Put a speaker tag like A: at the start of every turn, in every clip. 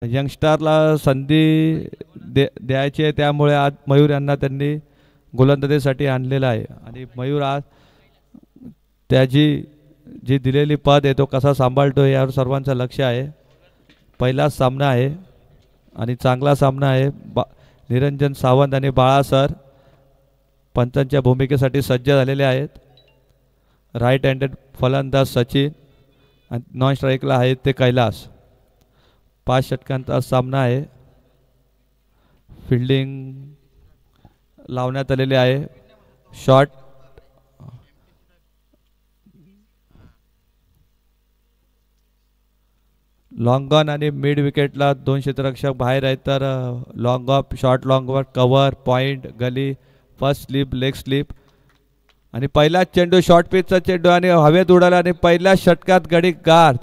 A: यंगस्टरला संधी द्यायची आहे, त्यामुळे आज मयूर यांना त्यांनी गोलंदाजीसाठी आणलेला आहे आणि मयूर आज त्याची जी दिलेली पद आहे तो कसा सांभाळतो यावर सर्वांचं लक्ष आहे. पहिलाच सामना आहे आणि चांगला सामना आहे. निरंजन सावंत आणि बाळा सर पंचांच्या भूमिकेसाठी सज्ज झालेले आहेत. राईट हँडेड फलंदाज सचिन आणि नॉन स्ट्राईकला आहेत ते कैलास. 5 षटकांचा सामना आहे. फिल्डिंग लावण्यात आलेली आहे. शॉट लॉंग ऑन आणि मिड विकेटला 2 क्षेत्ररक्षक बाहेर आहेत, तर लॉंग ऑफ शॉर्ट लॉंग वर कव्हर पॉइंट गली फर्स्ट स्लिप लेग स्लिप आणि पहिलाच चेंडू शॉर्ट पिचचा चेंडू आणि हवेत उडाला आणि पहिल्याच षटकात गडी गार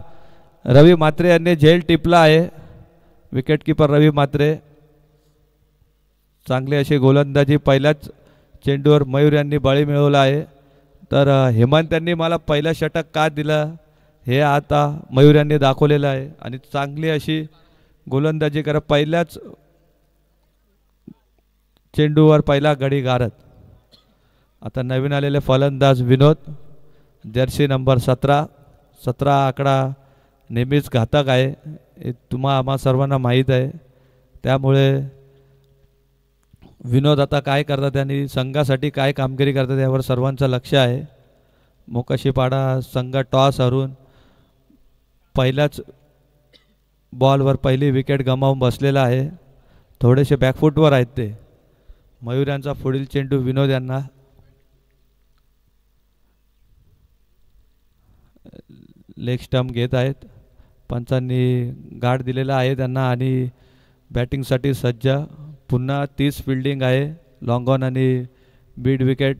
A: रवी म्हात्रे यांनी झेल टिपला आहे. विकेट किपर रवी म्हात्रे चांगली अशी गोलंदाजी पहिल्याच चेंडूवर मयूर यांनी बळी मिळवला आहे. तर हेमंत यांनी मला पहिलं षटक का दिलं हे आता मयूर यांनी दाखवलेलं आहे आणि चांगली अशी गोलंदाजी करा पहिल्याच चेंडूवर पहिला गडी गारत. आता नवीन आलेले फलंदाज विनोद जर्सी नंबर 17 आकडा नेहमीच घातक आहे हे आम्हा सर्वांना माहीत आहे. त्यामुळे विनोद आता काय करतात आणि संघासाठी काय कामगिरी करतात यावर सर्वांचं लक्ष आहे. मोकाशीपाडा संघ टॉस हरून पहिल्याच बॉलवर पहिली विकेट गमावून बसलेला आहे. थोडेसे बॅकफुटवर आहेत ते. मयूर यांचा पुढील चेंडू विनोद यांना लेग स्टंप घेत आहेत. पंचांनी गार्ड दिलेला आहे त्यांना आणि बॅटिंगसाठी सज्ज. पुन्हा 30 फिल्डिंग आहे. लॉंग ऑन आणि बीड विकेट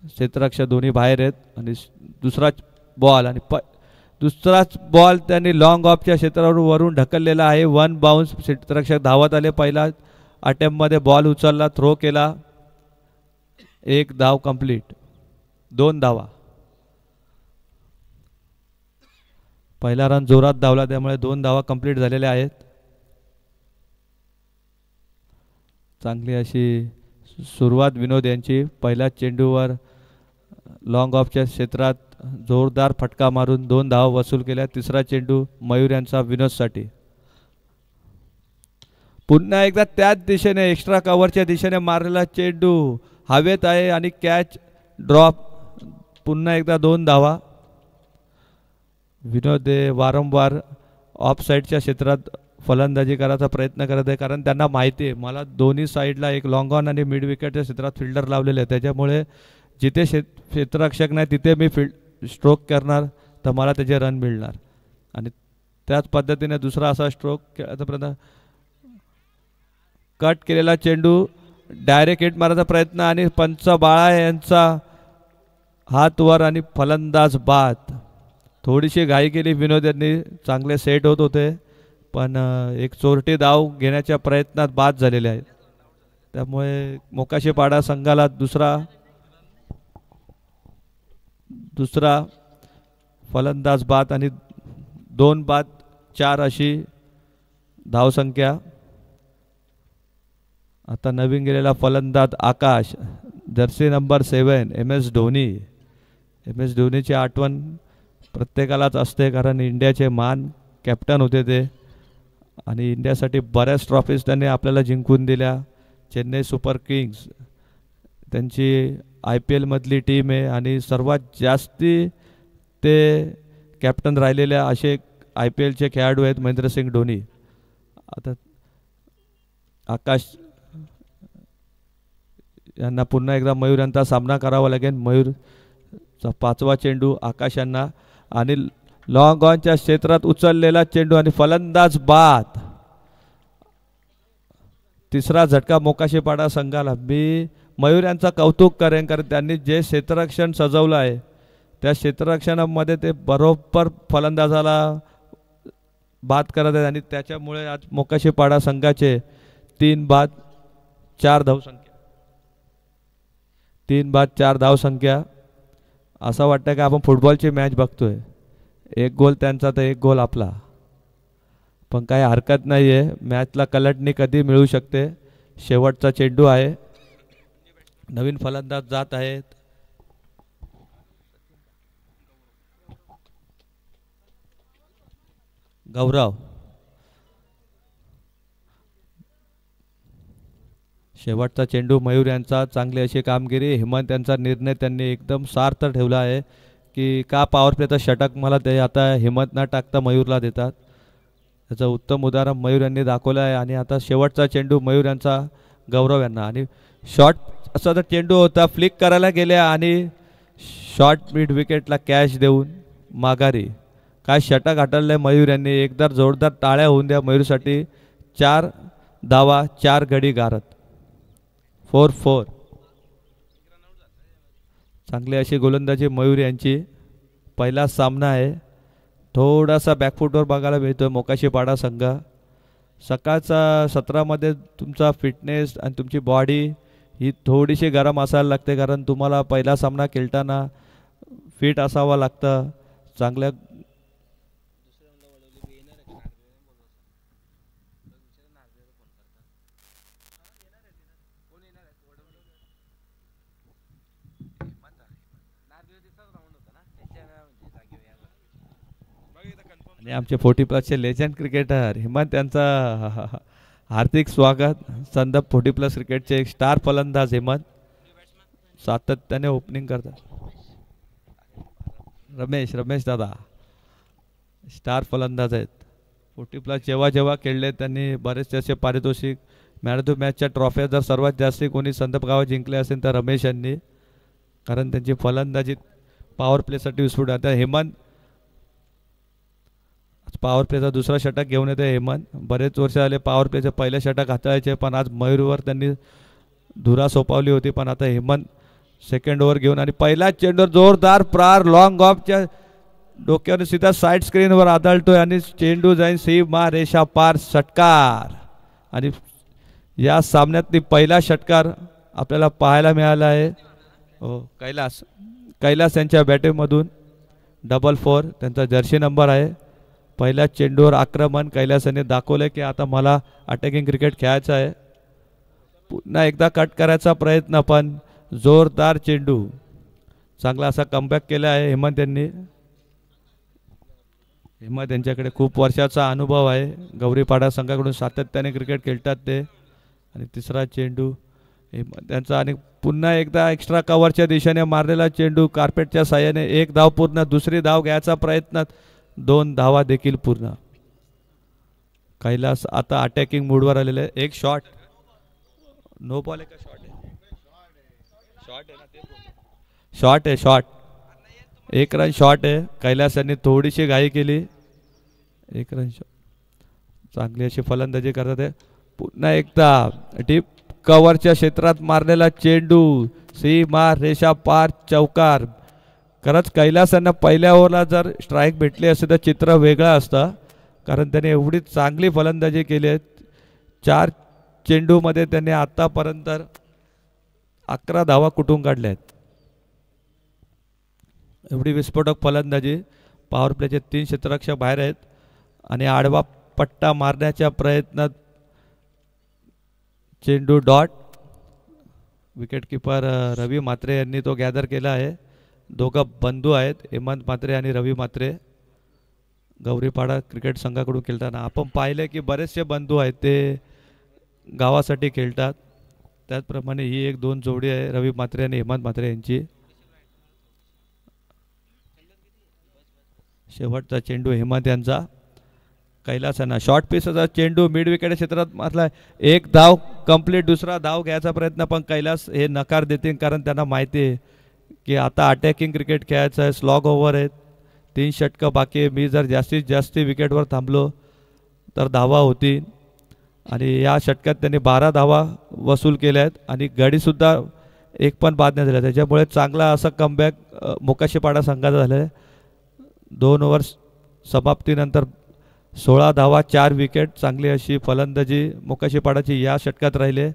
A: क्षेत्ररक्षक दोन्ही बाहेर आहेत आणि दुसराच बॉल त्यांनी लॉंग ऑफच्या क्षेत्रावर वरून ढकललेला आहे. 1 बाउन्स क्षेत्ररक्षक धावत आले. पहिला अटेम्प्टमध्ये बॉल उचलला थ्रो केला. 1 धाव कंप्लीट 2 धावा. पहिला रन जोरात धावला त्यामुळे 2 धावा कंप्लीट झालेल्या आहेत. चांगली अशी सुरुवात विनोद यांची. पहिल्या चेंडूवर लॉंग ऑफच्या क्षेत्रात जोरदार फटका मारून 2 धावा वसूल केल्या. तिसरा चेंडू मयूर यांचा विनोदसाठी. पुन्हा एकदा त्याच दिशेने एक्स्ट्रा कव्हरच्या दिशेने मारलेला चेंडू हवेत आहे आणि कॅच ड्रॉप. पुन्हा एकदा 2 धावा. विनोद वारंवार ऑफ साईडच्या क्षेत्रात फलंदाजी करायचा प्रयत्न करत आहे कारण त्यांना माहिती आहे मला दोन्ही साईडला एक लॉंग ऑन आणि मिड विकेटच्या क्षेत्रात फिल्डर लावलेले आहे. त्याच्यामुळे जिथे क्षेत्ररक्षक नाही तिथे मी स्ट्रोक करणार तर मला त्याचे रन मिळणार आणि त्याच पद्धतीने दुसरा असा स्ट्रोक खेळायचा प्रयत्न. कट केलेला चेंडू डायरेक्ट हिट मारायचा प्रयत्न आणि पंच बाळा यांचा हात वर आणि फलंदाज बाद. थोडीशी घाई केली विनोद यांनी. चांगले सेट होत होते पण एक चोरटी धाव घेण्याच्या प्रयत्नात बाद झालेले आहेत. त्यामुळे मोकाशीपाडा संघाला दुसरा फलंदाज बाद आणि 2 बाद 4 अशी धावसंख्या. आता नवीन गेलेला फलंदाज Aakash jersey number 7 MS Dhoni. MS धोनीची आठवण प्रत्येकालाच असते कारण इंडियाचे मान कॅप्टन होते ते आणि इंडियासाठी बऱ्याच ट्रॉफीज त्यांनी आपल्याला जिंकून दिल्या. चेन्नई सुपर किंग्स त्यांची IPL मधली टीम आहे आणि सर्वात जास्ती ते कॅप्टन राहिलेले असे IPLचे खेळाडू आहेत महेंद्रसिंग धोनी. आता आकाश यांना पुन्हा एकदा मयूर यांचा सामना करावा लागेल. मयूरचा 5वा चेंडू आकाश यांना आणि लॉंग ऑनच्या क्षेत्रात उचललेला चेंडू आणि फलंदाज बाद. तिसरा झटका मोकाशीपाडा संघाला. मी मयूर यांचा कौतुक करेन कारण त्यांनी जे क्षेत्ररक्षण सजवलं आहे त्या क्षेत्ररक्षणामध्ये ते बरोबर फलंदाजाला बाद करत आहेत आणि त्याच्यामुळे आज मोकाशीपाडा संघाचे 3 बाद 4 धावसंख्या. 3 बाद 4 धावसंख्या. असं वाटतं की आपण फुटबॉलची मॅच बघतोय. 1 गोल त्यांचा तर 1 गोल आपला. पण काही हरकत नाही आहे, मॅचला कलटणी कधी मिळू शकते. शेवटचा चेंडू आहे. नवीन फलंदाज जात आहेत. गौरव. शेवटचा चेंडू मयूर यांचा. चांगली अशी कामगिरी. हेमंत यांचा निर्णय त्यांनी एकदम सार्थ ठेवला आहे की का पॉवर प्लेचा षटक मला ते आता हेमंत न टाकता मयूरला देतात. त्याचं उत्तम उदाहरण मयूर यांनी दाखवलं आहे. आणि आता शेवटचा चेंडू मयूर यांचा गौरव यांना. आणि शॉट असा तर चेंडू होता, फ्लिक करायला गेल्या आणि शॉर्ट मिड विकेटला कॅच देऊन माघारी. काय षटक हाटलले मयूर यांनी. एकदा जोरदार टाळ्या होऊन द्या मयूरसाठी. 4 धावा 4 गडी गारत. 4-4. चांगली अशी गोलंदाजी मयूर यांची. पहिला सामना आहे. थोडासा बॅकफुटवर बघायला मिळतोय मोकाशीपाडा संघ. सकाळचा सत्रामध्ये तुमचा फिटनेस आणि तुमची बॉडी ही थोडीशी गरम असायला लागते, कारण तुम्हाला पहिला सामना खेळताना फिट असावं लागतं. चांगल्या आणि आमचे 40+ लेजंड क्रिकेटर हेमंत यांचा हार्दिक स्वागत. संदर्भ 40+ क्रिकेटचे एक स्टार फलंदाज हेमंत सातत्याने ओपनिंग करतात. रमेश दादा स्टार फलंदाज आहेत. 40+ जेव्हा जेव्हा खेळले त्यांनी बरेचसे असे पारितोषिक मॅन ऑफ द मॅचच्या ट्रॉफ्या जर सर्वात जास्त कोणी संदर्भ गावात जिंकले असेल तर रमेश यांनी, कारण त्यांची फलंदाजी पॉवर प्लेसाठी विस्फोट. आता हेमंत पॉवर प्लेचा दुसरा षटक घेऊन येते. हेमंत बरेच वर्ष आले पॉवर प्लेचे पहिल्या षटक हाताळायचे, पण आज मयूरवर त्यांनी धुरा सोपावली होती. पण आता हेमंत सेकंड ओव्हर घेऊन आणि पहिला चेंडूवर जोरदार प्रार लॉंग ऑफच्या डोक्यावर सीधा साईड स्क्रीनवर आदळतोय आणि चेंडू जाईन सीमा रेषा पार. षटकार. आणि या सामन्यातली पहिला षटकार आपल्याला पाहायला मिळाला आहे. हो, कैलास यांच्या बॅटिंगमधून 4-4 त्यांचा जर्सी नंबर आहे. पहिल्या चेंडूवर आक्रमण कैलासाने दाखवले की आता मला अटॅकिंग क्रिकेट खेळायचं आहे. पुन्हा एकदा कट करायचा प्रयत्न, पण जोरदार चेंडू. चांगला असा कमबॅक केला आहे हेमंत यांनी. हेमंत यांच्याकडे खूप वर्षाचा अनुभव आहे. गौरीपाडा संघाकडून सातत्याने क्रिकेट खेळतात ते. आणि तिसरा चेंडू हेमंत यांचा. आणि पुन्हा एकदा एक्स्ट्रा कव्हरच्या दिशेने मारलेला चेंडू कार्पेटच्या साह्याने. 1 धाव पूर्ण. दुसरी धाव घ्यायचा प्रयत्न. 2 धावा देखील पूर्ण. कैलास आता अटॅकिंग मूडवर आलेले. एक शॉट. नो बॉल आहे का शॉट आहे? शॉट आहे ना ते. शॉट आहे. शॉट. 1 रन शॉट आहे. कैलास यांनी थोडीशी घाई केली. 1 रन शॉट. चांगली अशी फलंदाजी करत आहे. पुन्हा एकदा डीप कव्हरच्या क्षेत्रात मारलेला चेंडू. सीमा रेषा पार. चौकार. खरंच कैलासांना पहिल्या ओव्हरला जर स्ट्राईक भेटली असते तर चित्र वेगळं असतं, कारण त्याने एवढी चांगली फलंदाजी केली आहे. 4 चेंडूमध्ये त्यांनी आतापर्यंत 11 धावा कुठून काढल्या आहेत. एवढी विस्फोटक फलंदाजी. पॉवर प्लेचे 3 क्षेत्ररक्षक बाहेर आहेत आणि आडवा पट्टा मारण्याच्या प्रयत्नात चेंडू डॉट. विकेटकीपर रवी म्हात्रे यांनी तो गॅदर केला आहे. दोघं बंधू आहेत, हेमंत म्हात्रे आणि रवी म्हात्रे. गौरीपाडा क्रिकेट संघाकडून खेळताना आपण पाहिले की बरेचसे बंधू आहेत ते गावासाठी खेळतात. त्याचप्रमाणे ही एक 2 जोडी आहे रवी म्हात्रे आणि हेमंत म्हात्रे यांची. शेवटचा चेंडू हेमंत यांचा. कैलासांना शॉर्ट पिसचा चेंडू मिड विकेट क्षेत्रात मारला. 1 धाव कंप्लीट. दुसरा धाव घ्यायचा प्रयत्न, पण कैलास हे नकार देतील, कारण त्यांना माहिती आहे की आता अटॅकिंग क्रिकेट खेळायचं आहे. स्लॉग ओव्हर आहेत. 3 षटकं बाकी आहे. मी जर जास्तीत जास्त विकेटवर थांबलो तर धावा होतील. आणि या षटकात त्यांनी 12 धावा वसूल केल्या आहेत आणि गडीसुद्धा एक पण बाद नाही दिला. त्याच्यामुळे चांगला असा कमबॅक मोकाशीपाडा संघाचा झाला आहे. 2 ओव्हर समाप्तीनंतर 16 धावा 4 विकेट. चांगली अशी फलंदाजी मोकाशीपाडाची या षटकात राहिले.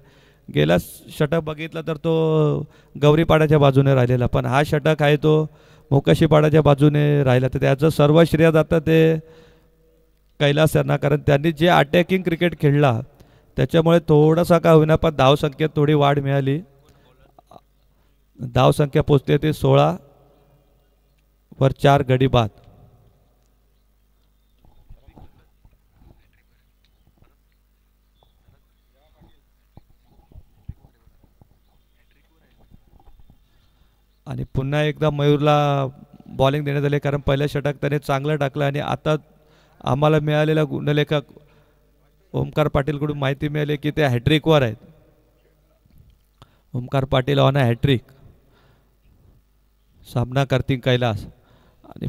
A: गेला षटक बघितला तर तो गौरीपाड्याच्या बाजूने राहिलेला, पण हा षटक आहे तो मोकाशीपाड्याच्या बाजूने राहिला. तर त्याचं सर्व श्रेय जातं ते कैलास यांना, कारण त्यांनी जे अटॅकिंग क्रिकेट खेळला त्याच्यामुळे थोडासा का होईना पण धावसंख्येत थोडी वाढ मिळाली. धावसंख्या पोचते ते 16 वर 4 गडी बाद. आणि पुन्हा एकदा मयूरला बॉलिंग देण्यात आली, कारण पहिल्या षटक त्याने चांगलं टाकलं. आणि आता आम्हाला मिळालेल्या गुणलेखक ओमकार पाटीलकडून माहिती मिळाली की ते हॅट्रिकवर आहेत. Omkar Patil on a hat trick. सामना करतील कैलास. आणि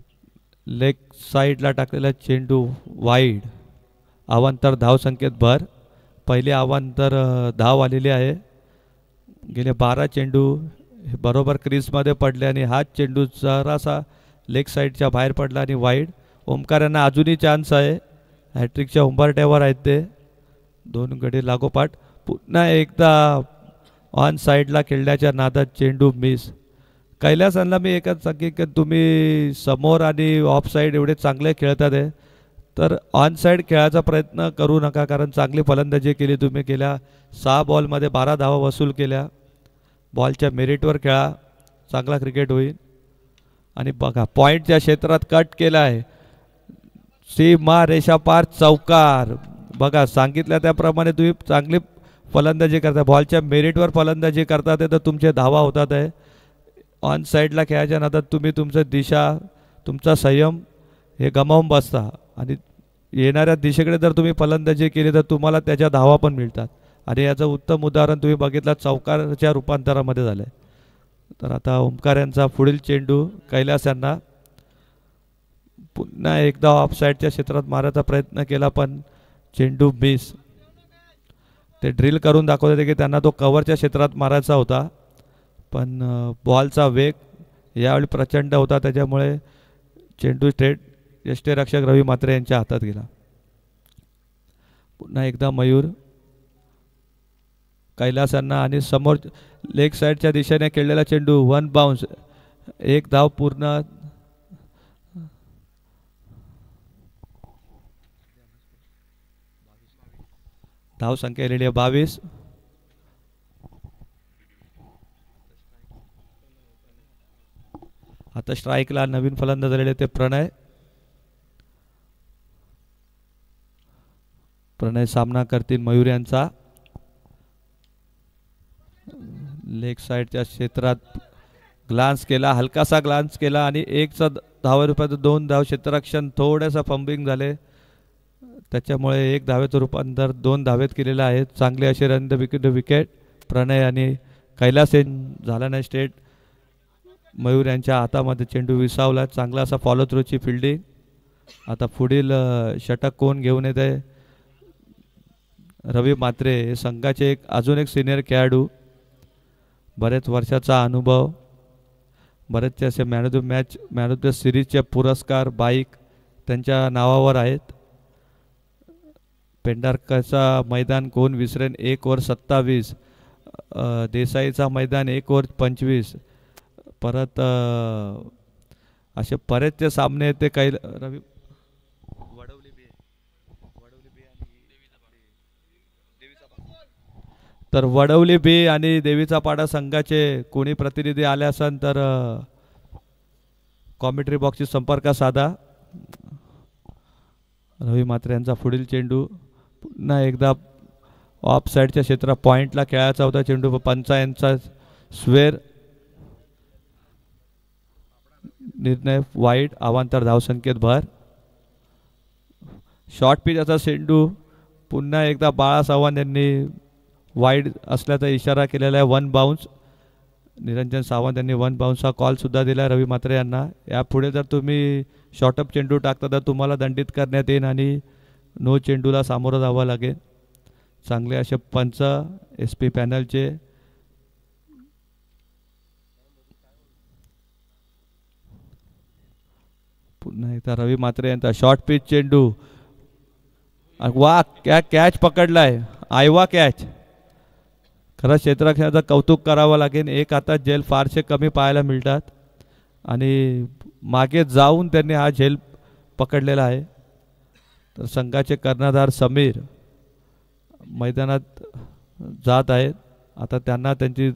A: लेग साईडला टाकलेला चेंडू वाईड. अवांतर धावसंख्येत भर. पहिले अवांतर धाव आलेली आहे. गेले 12 चेंडू हे बरोबर क्रीजमध्ये पडले आणि हाच चेंडू जरासा लेग साईडच्या बाहेर पडला आणि वाईड. ओमकार यांना अजूनही चान्स आहे. हॅट्रिकच्या उंबरट्यावर आहेत ते. 2 गडी लागोपाठ. पुन्हा एकदा ऑन साईडला खेळण्याच्या नादात चेंडू मिस. कैलासांना मी एकच सांगेन की तुम्ही समोर आणि ऑफ साईड एवढे चांगले खेळतात आहे तर ऑन साईड खेळायचा प्रयत्न करू नका, कारण चांगली फलंदाजी केली तुम्ही. गेल्या 6 बॉलमध्ये 12 धावा वसूल केल्या. बॉलच्या मेरिटवर खेळा, चांगला क्रिकेट होईल. आणि बघा पॉईंटच्या क्षेत्रात कट केला आहे. सीमा रेषा पार चौकार. बघा सांगितलं त्याप्रमाणे तुम्ही चांगली फलंदाजी करता, बॉलच्या मेरिटवर फलंदाजी करतात तर तुमचे धावा होतात आहे. ऑन साईडला खेळायच्या नादात तुम्ही तुमचं दिशा, तुमचा संयम हे गमावून बसता आणि येणाऱ्या दिशेकडे जर तुम्ही फलंदाजी केली तर तुम्हाला त्याच्या धावा पण मिळतात. आणि याचं उत्तम उदाहरण तुम्ही बघितलं चौकारच्या रूपांतरामध्ये झालं. तर आता ओमकार यांचा पुढील चेंडू कैलास यांना पुन्हा एकदा ऑफ साईडच्या क्षेत्रात मारायचा प्रयत्न केला पण चेंडू मिस. ते ड्रिल करून दाखवत होते की त्यांना तो कव्हरच्या क्षेत्रात मारायचा होता, पण बॉलचा वेग यावेळी प्रचंड होता त्याच्यामुळे चेंडू थेट यष्टीरक्षक रवी म्हात्रे यांच्या हातात गेला. पुन्हा एकदा मयूर कैलास यांना आणि समोर लेग साईडच्या दिशेने खेळलेला चेंडू 1 बाउन्स. 1 धाव पूर्ण. धाव संख्या आलेली आहे 22. आता स्ट्राईकला नवीन फलंदाज झालेले ते प्रणय. प्रणय सामना करतील मयूर यांचा. लेग साईडच्या क्षेत्रात ग्लान्स केला, हलकासा ग्लान्स केला आणि 1चा धावा रूपात 2 धाव. क्षेत्ररक्षण थोडंसं फंबिंग झाले त्याच्यामुळे 1 धावेचं रूपांतर 2 धावेत केलेलं आहे. चांगले असे रन द विकेट प्रणय आणि कैलास झाला नाही स्टेट. मयूर यांच्या हातामध्ये चेंडू विसावला. चांगला असा फॉलो थ्रूची फिल्डिंग. आता पुढील षटक कोण घेऊन येत आहे? रवी म्हात्रे, संघाचे अजून एक सिनियर खेळाडू, बरेच वर्षाचा अनुभव, बरेचसे असे man of the match, man of the सिरीजचे पुरस्कार बाईक त्यांच्या नावावर आहेत. पेंढारकरचा मैदान कोण विसरेन, 1 ओव्हर 27. देसाईचा मैदान 1 ओव्हर 25. परत असे बरेचसे सामने ते काही रवी तर वडवली बी आणि देवीचा पाडा संघाचे कोणी प्रतिनिधी आले असन तर कॉमेंट्री बॉक्सशी संपर्क साधा. रवी म्हात्रे यांचा पुढील चेंडू पुन्हा एकदा ऑफ साईडच्या क्षेत्रात पॉइंटला खेळायचा होता चेंडू. पंचा यांचा स्वेर. निर्णय वाईड. अवांतर धावसंख्येत भर. शॉर्ट पिच असा चेंडू पुन्हा एकदा बाळा चव्हाण यांनी वाईड असल्याचा इशारा केलेला आहे. 1 बाउन्स. निरंजन सावंत यांनी 1 बाउन्सचा कॉल सुद्धा दिला रवी म्हात्रे यांना. यापुढे जर तुम्ही शॉर्टअप चेंडू टाकता तर तुम्हाला दंडित करण्यात येईल आणि नो चेंडूला सामोरं जावं लागेल. चांगले असे पंच SP पॅनलचे. पुन्हा एकदा रवी म्हात्रे यांचा शॉर्ट पिच चेंडू. वा क्या कॅच पकडलाय, आयवा कॅच. खरं क्षेत्ररक्षणाचं कौतुक करावं लागेल. एक हातात झेल फारसे कमी पाहायला मिळतात आणि मागे जाऊन त्यांनी हा झेल पकडलेला आहे. तर संघाचे कर्णधार समीर मैदानात जात आहेत. आता त्यांना त्यांची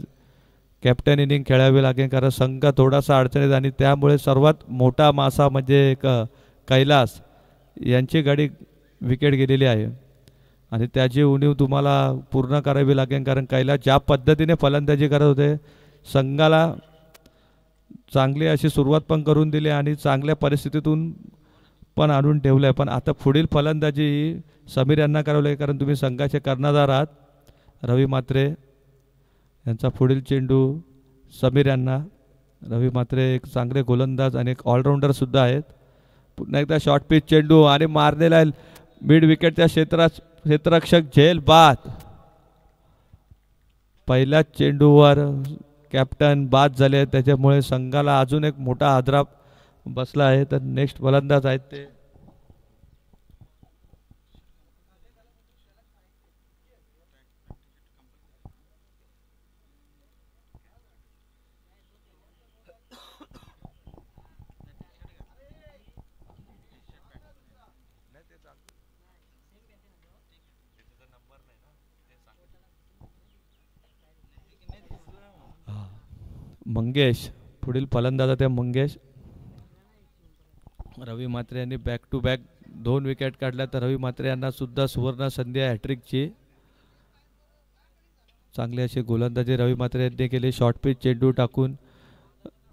A: कॅप्टन इनिंग खेळावी लागेल कारण संघ थोडासा अडचणीत आणि त्यामुळे सर्वात मोठा मासा म्हणजे कैलास यांची गाडी विकेट गेलेली आहे आणि त्याची उणीव तुम्हाला पूर्ण करावी लागेल कारण कैलास ज्या पद्धतीने फलंदाजी करत होते संघाला चांगली अशी सुरुवात पण करून दिली आणि चांगल्या परिस्थितीतून पण आणून ठेवलं आहे. पण आता पुढील फलंदाजी ही समीर यांना करावी लागेल कारण तुम्ही संघाचे कर्णधार आहात. रवी म्हात्रे यांचा पुढील चेंडू समीर यांना. रवी म्हात्रे एक चांगले गोलंदाज आणि एक ऑलराऊंडर सुद्धा आहेत. पुन्हा एकदा शॉर्ट पिच चेंडू आणि मारलेला मिड विकेटच्या क्षेत्ररक्षक झेल बाद. पहिल्याच चेंडूवर कॅप्टन बाद झाले त्याच्यामुळे संघाला अजून एक मोठा हादरा बसला आहे. तर नेक्स्ट फलंदाज आहेत ते मंगेश. पुढील फलंदाज ते मंगेश. रवी म्हात्रे यांनी बॅक टू बॅक 2 विकेट काढल्या तर रवी म्हात्रे यांना सुद्धा सुवर्ण संधी आहे हॅट्रिकची. चांगली अशी गोलंदाजी रवी म्हात्रे यांनी केली. शॉर्ट पिच चेंडू टाकून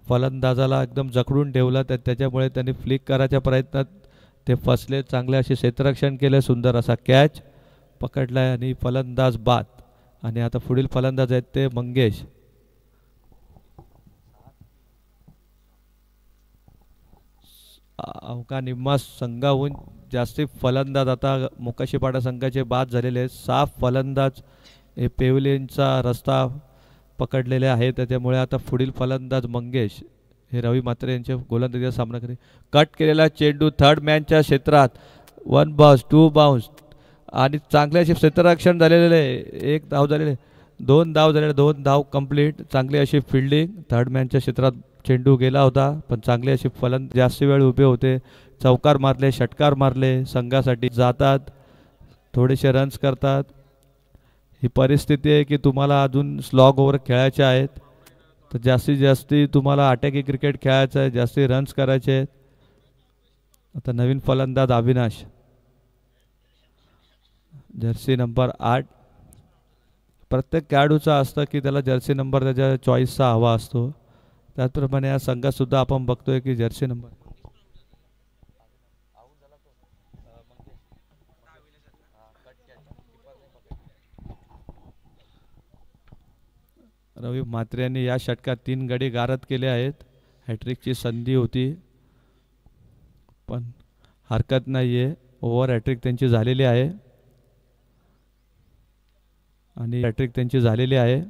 A: फलंदाजाला एकदम जखडून ठेवला तर त्याच्यामुळे त्यांनी फ्लिक करायच्या प्रयत्नात ते फसले. चांगले असे क्षेत्ररक्षण केले. सुंदर असा कॅच पकडलाय आणि फलंदाज बाद. आणि आता पुढील फलंदाज आहेत ते मंगेश. अवका निम्मा संघाहून जास्ती फलंदाज आता मोकाशीपाडा संघाचे बाद झालेले आहेत. 6 फलंदाज हे पेव्हलियनचा रस्ता पकडलेले आहे त्याच्यामुळे आता पुढील फलंदाज मंगेश हे रवी म्हात्रे यांच्या गोलंदाजीचा सामना करेल. कट केलेला चेंडू थर्ड मॅनच्या क्षेत्रात 1 बाउन्स 2 बाउन्स आणि चांगले असे क्षेत्ररक्षण झालेले. 1 धाव झालेले 2 धाव झालेले 2 धाव कंप्लीट. चांगली अशी फिल्डिंग. थर्ड मॅनच्या क्षेत्रात चेंडू गेला होता पण चांगले असे जास्त वेळ उभे होते. चौकार मारले षटकार मारले संघासाठी जातात थोडेसे रन्स करतात. ही परिस्थिती आहे की तुम्हाला अजून स्लॉग ओव्हर खेळायचे आहेत तर जास्तीत जास्ती तुम्हाला अटॅकी क्रिकेट खेळायचं आहे. जास्ती रन्स करायचे आहेत. आता नवीन फलंदाज अविनाश जर्सी नंबर 8. प्रत्येक खेळाडूचा असतं की त्याला जर्सी नंबर त्याच्या चॉईसचा हवा असतो. त्याचप्रमाणे या संघात सुद्धा आपण बघतोय की जर्सी नंबर रवी म्हात्रे यांनी या षटकात 3 गडी गारद केले आहेत. हॅट्रिकची संधी होती पण हरकत नाहीये. ओव्हर हॅट्रिक त्यांची झालेली आहे आणि हॅट्रिक त्यांची झालेली आहे.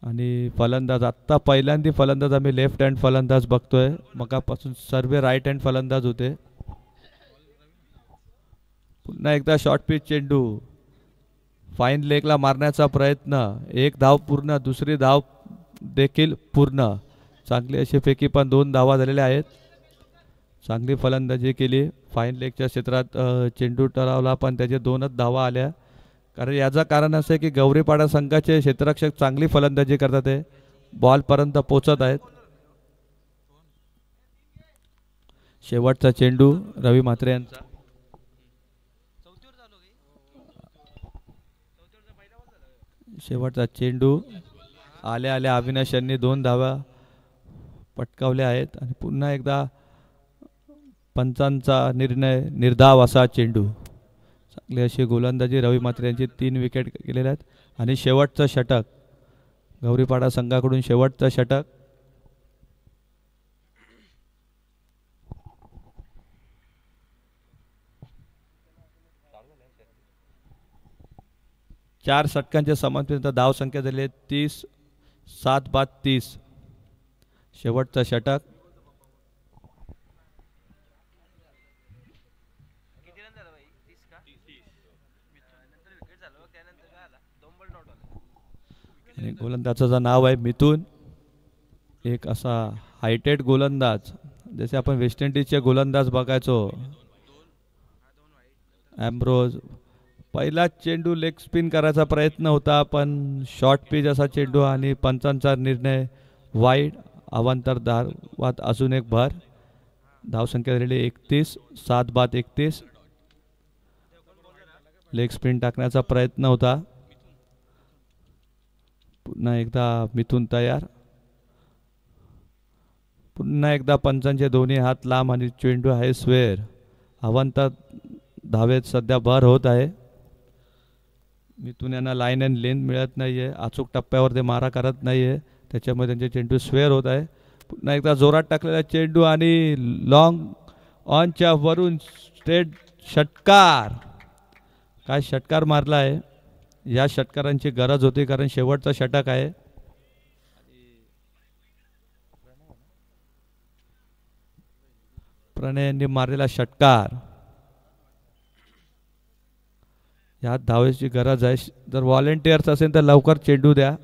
A: आणि फलंदाज आत्ता पहिल्यांदा फलंदाज आम्ही लेफ्ट हँड फलंदाज बघतोय. मगापासून सर्व राईट हँड फलंदाज होते. पुन्हा एकदा शॉर्ट पिच चेंडू फाईन लेगला मारण्याचा प्रयत्न. 1 धाव पूर्ण. दुसरी धाव देखील पूर्ण. चांगली अशी फेकी पण 2 धावा झालेल्या आहेत. चांगली फलंदाजी केली. फाईन लेगच्या क्षेत्रात चेंडू टरावला पण त्याचे 2च धावा आल्या. कारण याचं कारण असं आहे की गौरीपाडा संघाचे क्षेत्ररक्षक चांगली फलंदाजी करतात आहे. बॉलपर्यंत पोचत आहेत. शेवटचा चेंडू रवी म्हात्रे यांचा. शेवटचा चेंडू आल्या आल्या अविनाश यांनी 2 धावा पटकावल्या आहेत. आणि पुन्हा एकदा पंचांचा निर्णय निर्धाव असा चेंडू. चांगली अशी गोलंदाजी रवी म्हात्रे यांची 3 विकेट गेलेल्या आहेत. आणि शेवटचं षटक गौरीपाडा संघाकडून शेवटचं षटक. चार षटकांच्या समाप्तीनंतर धाव संख्या झाली 30. 7 बाद 30. शेवटचं षटक. आणि गोलंदाजाचं नाव आहे मिथून. एक असा हायटेड गोलंदाज जसे आपण वेस्ट इंडिजचे गोलंदाज बघायचो, ॲम्ब्रोज पहिला चेंडू लेग स्पिन करायचा प्रयत्न होता, पण शॉर्ट पिच असा चेंडू आणि पंचांचा निर्णय वाईड. अवांतर धावात अजून एक भर. धावसंख्या झालेली 31, 7 बाद 31. लेग स्पिन टाकण्याचा प्रयत्न होता. पुन्हा एकदा मिथून तयार. पुन्हा एकदा पंचांचे दोन्ही हात लांब आणि चेंडू आहे स्वेअर. अवांतर धावेत सध्या भर होत आहे. मिथून यांना लाईन अँड लेंथ मिळत नाही आहे, अचूक टप्प्यावर ते मारा करत नाही आहे, त्याच्यामुळे त्यांचे चेंडू स्वेअर होत आहे. पुन्हा एकदा जोरात टाकलेला चेंडू आणि लॉंग ऑनच्या वरून स्ट्रेट षटकार. काय षटकार मारला आहे. या षटकारांची गरज होती, कारण शेवटचा षटक आहे. प्रणय यांनी मारलेला षटकार. यात धावेची गरज आहे. जर व्हॉलेंटियर्स असेल तर लवकर चेंडू द्या.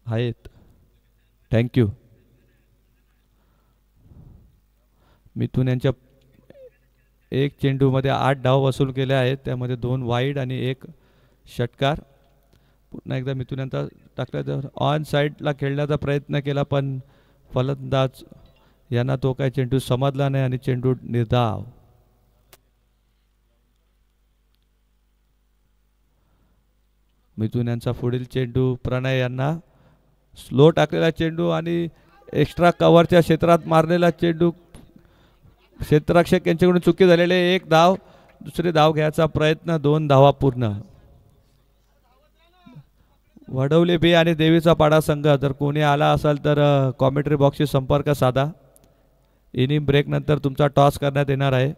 A: आहेत, थँक्यू. मिथून यांच्या एक चेंडूमध्ये 8 धाव वसूल केले आहेत, त्यामध्ये 2 वाईड आणि 1 षटकार. पुन्हा एकदा मिथून यांचा टाकला तर ऑन साईडला खेळण्याचा प्रयत्न केला, पण फलंदाज यांना तो काय चेंडू समजला नाही आणि चेंडू निर्धाव. मिथून यांचा पुढील चेंडू प्रणय यांना. स्लो टाकलेला चेंडू आणि एक्स्ट्रा कव्हरच्या क्षेत्रात मारलेला चेंडू. क्षेत्ररक्षक यांच्याकडून चुकी झालेले. 1 धाव. दुसरी धाव घ्यायचा प्रयत्न. 2 धावा पूर्ण. वडवली बी आणि देवीचा पाडा संघ, जर कोणी आला असाल तर कॉमेंट्री बॉक्सशी संपर्क साधा. इनिंग ब्रेक नंतर तुमचा टॉस करण्यात येणार आहे.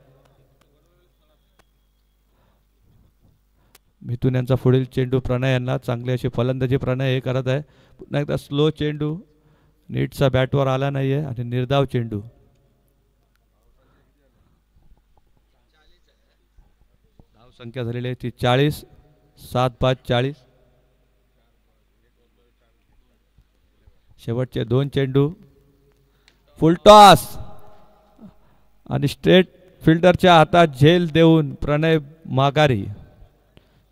A: मिथून यांचा पुढील चेंडू प्रणय यांना. चांगली अशी फलंदाजी प्रणय हे करत आहे. पुन्हा एकदा स्लो चेंडू, नीटचा बॅटवर आला नाही आहे आणि निर्धाव चेंडू. धावसंख्या झालेली आहे ती 40, 7 बाद 40. शेवटचे 2 चेंडू. फुल टॉस आणि स्ट्रेट फिल्डरच्या हातात झेल देऊन प्रणय माघारी.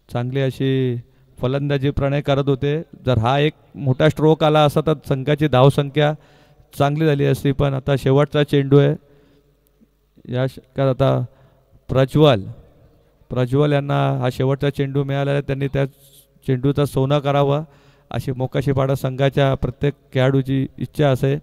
A: चांगली अशी फलंदाजी प्रणय करत होते. जर हा एक मोठा स्ट्रोक आला असता तर संघाची धावसंख्या चांगली झाली असती, पण आता शेवटचा चेंडू आहे. या षटकात आता प्रज्वल यांना हा शेवटचा चेंडू मिळाला आहे. त्यांनी त्या चेंडूचा सोनं करावं अशी मोकाशीपाडा संघाच्या प्रत्येक खेळाडूची इच्छा असे.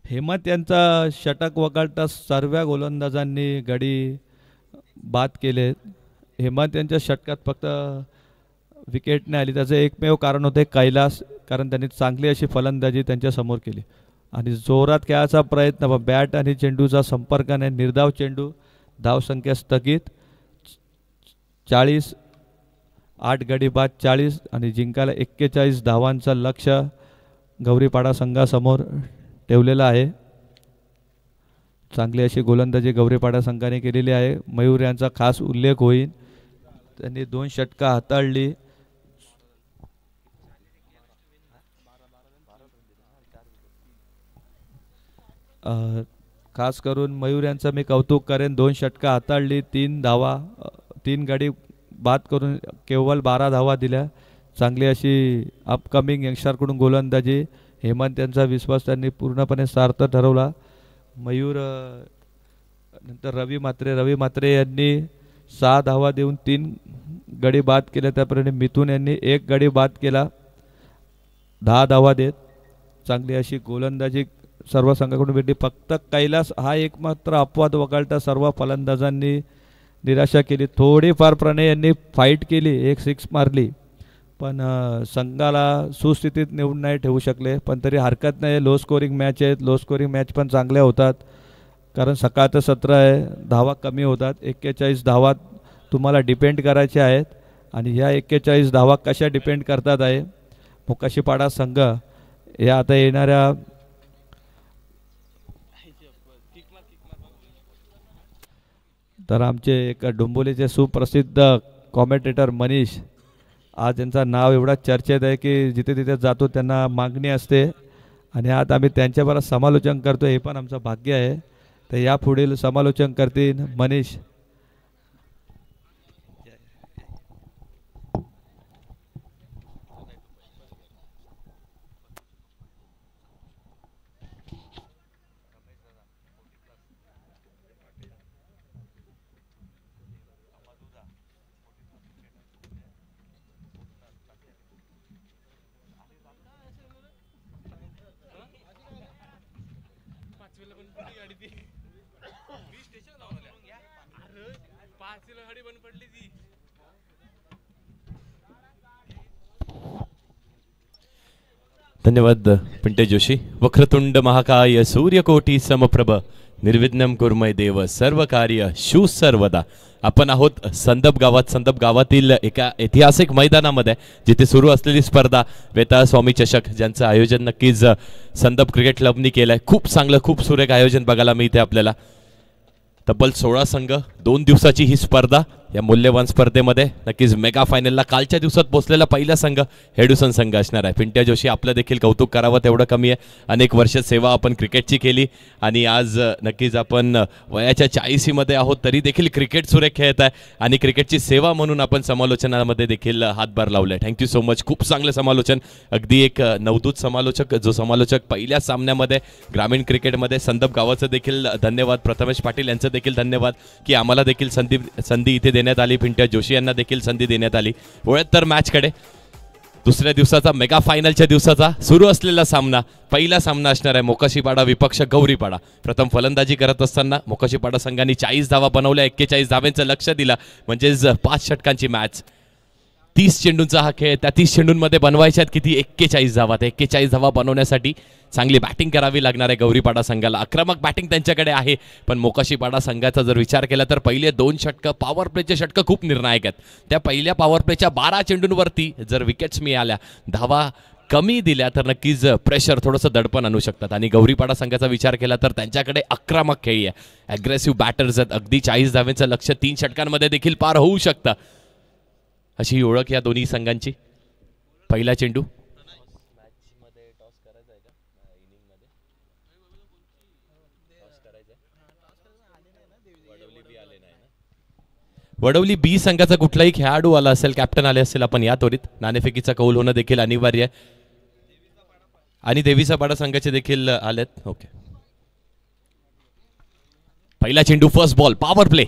A: हेमंत यांचा षटक वगळता सर्व गोलंदाजांनी गडी बाद केले. हेमंत यांच्या षटकात फक्त विकेट नाही आली. त्याचं एकमेव कारण होते कैलास, कारण त्यांनी चांगली अशी फलंदाजी त्यांच्या समोर केली आणि जोरात खेळायचा प्रयत्न, बॅट आणि चेंडूचा संपर्क नाही. निर्धाव चेंडू. धावसंख्या स्थगित 40, 8 गडी बाद 40 आणि जिंकायला 41 धावांचं लक्ष्य गौरीपाडा संघासमोर ठेवलेला आहे. चांगली अशी गोलंदाजी गौरीपाडा संघाने केलेली आहे. मयूर यांचा खास उल्लेख होईल. त्यांनी 2 षटका हाताळली. खास करून मयूर यांचं मी कौतुक करेन. 2 षटका हाताळली, 3 धावा, 3 गडी बाद करून केवळ 12 धावा दिल्या. चांगली अशी अपकमिंग यंगस्टरकडून गोलंदाजी. हेमंत यांचा विश्वास त्यांनी पूर्णपणे सार्थ ठरवला. मयूर नंतर रवी मात्रे यांनी 6 धावा देऊन 3 गडी बाद केले. त्याप्रमाणे मिथून यांनी 1 गडी बाद केला 10 धावा देत. चांगली अशी गोलंदाजी सर्व संघाकडून भेटली. फक्त कैलास हा एकमात्र अपवाद वगळता सर्व फलंदाजांनी निराशा केली. थोडीफार प्रणय यांनी फाईट केली, 1 6 मारली, पण संघाला सुस्थितीत नेऊन नाही ठेवू शकले. पण तरी हरकत नाही. लो स्कोरिंग मॅच आहेत. लो स्कोरिंग मॅच पण चांगल्या होतात, कारण सकाळचं सत्र आहे. धावा कमी होतात. 41 धावा तुम्हाला डिपेंड करायच्या आहेत आणि ह्या 41 धावा कशा डिपेंड करतात आहे. मोकाशीपाडा संघ या आता येणाऱ्या तर आमचे एक डोंबिवलीचे सुप्रसिद्ध कॉमेंटेटर मनीष, आज त्यांचं नाव एवढा चर्चेत आहे की जिथे तिथे जातो त्यांना मागणी असते आणि आज आम्ही त्यांच्याबरोबर समालोचन करतो, हे पण आमचं भाग्य आहे. तर यापुढील समालोचन करतील मनीष.
B: धन्यवाद पिंटे जोशी. वक्रतुंड महाकाय सूर्यकोटी समप्रभ निर्विघ्नं कुर्मय देव सर्व कार्य शू सर्वदा. आपण आहोत संदप गावात. संदप गावातील एका ऐतिहासिक मैदानामध्ये जिथे सुरू असलेली स्पर्धा वेताळ स्वामी चषक, ज्यांचं आयोजन नक्कीच संदप क्रिकेट क्लबनी केलंय. खूप चांगलं, खूप सुरेख आयोजन बघायला मिळते आपल्याला. तब्बल 16 संघ, 2 दिवसाची ही स्पर्धा. या मूल्यवान स्पर्धेमध्ये नक्कीच मेगा फायनलला कालच्या दिवसात पोहोचलेला पहिला संघ हेडुसन संघ असणार आहे. पिंट्या जोशी, आपलं देखील कौतुक करावं तेवढं कमी आहे. अनेक वर्ष सेवा आपण क्रिकेटची केली आणि आज नक्कीच आपण वयाच्या 40मध्ये आहोत तरी देखील क्रिकेट सुरेख खेळत आहे आणि क्रिकेटची सेवा म्हणून आपण समालोचनामध्ये देखील हातभार लावलाय. Thank you so much. खूप चांगलं समालोचन, अगदी एक नवदूत समालोचक. जो समालोचक पहिल्या सामन्यामध्ये ग्रामीण क्रिकेटमध्ये संदप गावाचं देखील धन्यवाद. प्रथमेश पाटील यांचं देखील धन्यवाद की आम्हाला देखील संधी इथे देण्यात आली. पिंट्या जोशी यांना देखील संधी देण्यात आली. वळत तर मॅचकडे. दुसऱ्या दिवसाचा मेगा फायनलच्या दिवसाचा सुरू असलेला सामना, पहिला सामना असणार आहे मोकाशीपाडा विपक्ष गौरीपाडा. प्रथम फलंदाजी करत असताना मोकाशीपाडा संघाने 40 धावा बनवल्या. 41 धाव्यांचं लक्ष दिलं, म्हणजेच 5 षटकांची मॅच. 30 चेंडूंचा हा खेळ. त्या 30 चेंडूंमध्ये बनवायच्यात किती? 41 धावा. त्या 41 धावा बनवण्यासाठी चांगली बॅटिंग करावी लागणार आहे गौरीपाडा संघाला. आक्रमक बॅटिंग त्यांच्याकडे आहे, पण मोकाशीपाडा संघाचा जर विचार केला तर पहिले 2 षटकं, पॉवर प्लेचे षटकं खूप निर्णायक आहेत. त्या पहिल्या पॉवर प्लेच्या 12 चेंडूंवरती जर विकेट्स मिळाल्या, धावा कमी दिल्या तर नक्कीच प्रेशर, थोडंसं दडपण आणू शकतात. आणि गौरीपाडा संघाचा विचार केला तर त्यांच्याकडे आक्रमक खेळी आहे, ॲग्रेसिव्ह बॅटर्स आहेत. अगदी 40 धाव्यांचं लक्ष 3 षटकांमध्ये देखील पार होऊ शकतं, अशी ओळख या दोन्ही संघांची. पहिला चेंडू वडवली बी संघाचा कुठलाही खेळाडू आला असेल, कॅप्टन आले असेल, आपण या त्वरित नाणेफेकीचा कौल होणं देखील अनिवार्य आहे. आणि देवीचा पाडा संघाचे देखील आलेत. ओके, पहिला चेंडू, first ball, power play.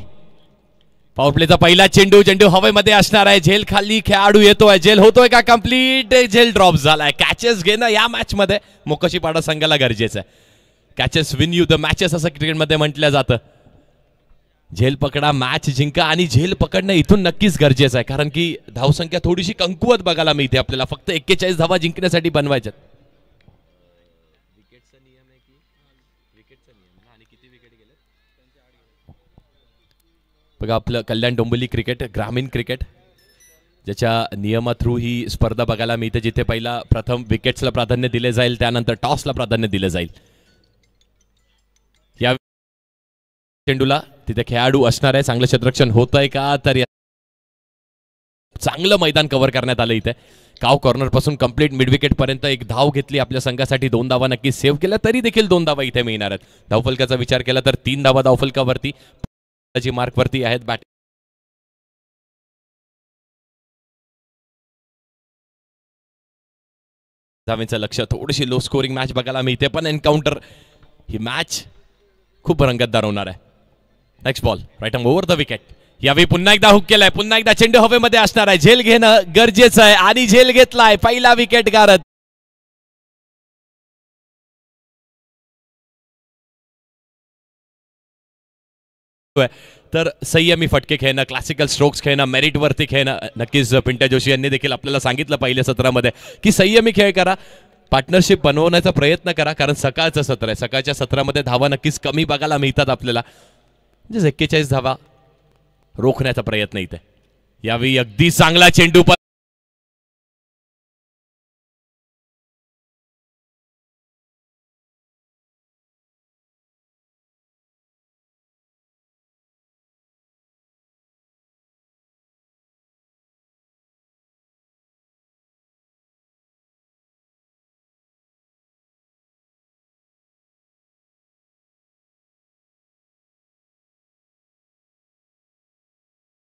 B: Power प्लेचा पहिला चेंडू, चेंडू हवेमध्ये असणार आहे. झेल खाली खेळाडू येतोय, झेल होतोय का कंप्लीट? झेल ड्रॉप झालाय. कॅचेस घेणं या मॅच मध्ये मोकाशीपाडा संघाला गरजेचं आहे. Catches win you the matches असं क्रिकेटमध्ये म्हटलं जातं. झेल पकडा, मॅच जिंका. आणि झेल पकडणं इथून नक्कीच गरजेचं आहे, कारण की धावसंख्या थोडीशी कमकुवत बघायला मिळते आपल्याला. फक्त 41 धावा जिंकण्यासाठी बनवायच्यात. बघा, आपलं कल्याण डोंबिवली क्रिकेट, ग्रामीण क्रिकेट, ज्याच्या नियमा थ्रू ही स्पर्धा बघायला मिळते, जिथे पहिला प्रथम विकेट्सला प्राधान्य दिले जाईल, त्यानंतर टॉसला प्राधान्य दिलं जाईल. या चेंडूला तिथे खेळाडू असणार आहे. चांगलं क्षेत्ररक्षण होत आहे का? तर चांगलं मैदान कव्हर करण्यात आलं इथे. काव कॉर्नर पासून कंप्लीट मिड विकेट पर्यंत एक धाव घेतली आपल्या संघासाठी. 2 धावा नक्की सेव्ह केल्या, तरी देखील 2 धावा इथे मिळणार आहेत. धावफलकाचा विचार केला तर 3 धावा धावफलकावरती मार्कवरती आहेत. बॅट धावेंचं लक्ष. थोडीशी लो स्कोरिंग मॅच बघायला मिळते, पण एन्काउंटर ही मॅच खूप रंगतदार होणार आहे. Next ball, right arm over the wicket. यावेळी पुन्हा एकदा हुक केलाय, पुन्हा एकदा चेंडू हवेमध्ये असणार आहे. झेल घेणं गरजेचं आहे आणि झेल घेतलाय. पहिला विकेट गारद. तर संयमी फटके खेळणं, क्लासिकल स्ट्रोक्स खेळणं, मेरिट वरती खेळणं. नक्कीच पिंट्या जोशी यांनी देखील आपल्याला सांगितलं पहिल्या सत्रामध्ये की संयमी खेळ करा, पार्टनरशिप बनवण्याचा प्रयत्न करा, कारण सकाळचं सत्र आहे. सकाळच्या सत्रामध्ये धावा नक्कीच कमी बघायला मिळतात आपल्याला, म्हणजे 41 धावा रोखण्याचा प्रयत्न इथे. यावेळी अगदी चांगला चेंडू.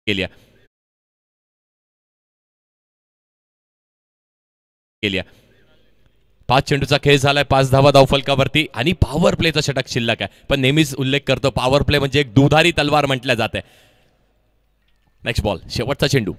B: केल्या 5 चेंडूचा खेळ झालाय, 5 धावा धावफलकावरती आणि पॉवर प्लेचा षटक शिल्लक आहे. पण नेहमीच उल्लेख करतो पॉवर प्ले म्हणजे एक दुधारी तलवार म्हटल्या जाते. नेक्स्ट बॉल, शेवटचा चेंडू.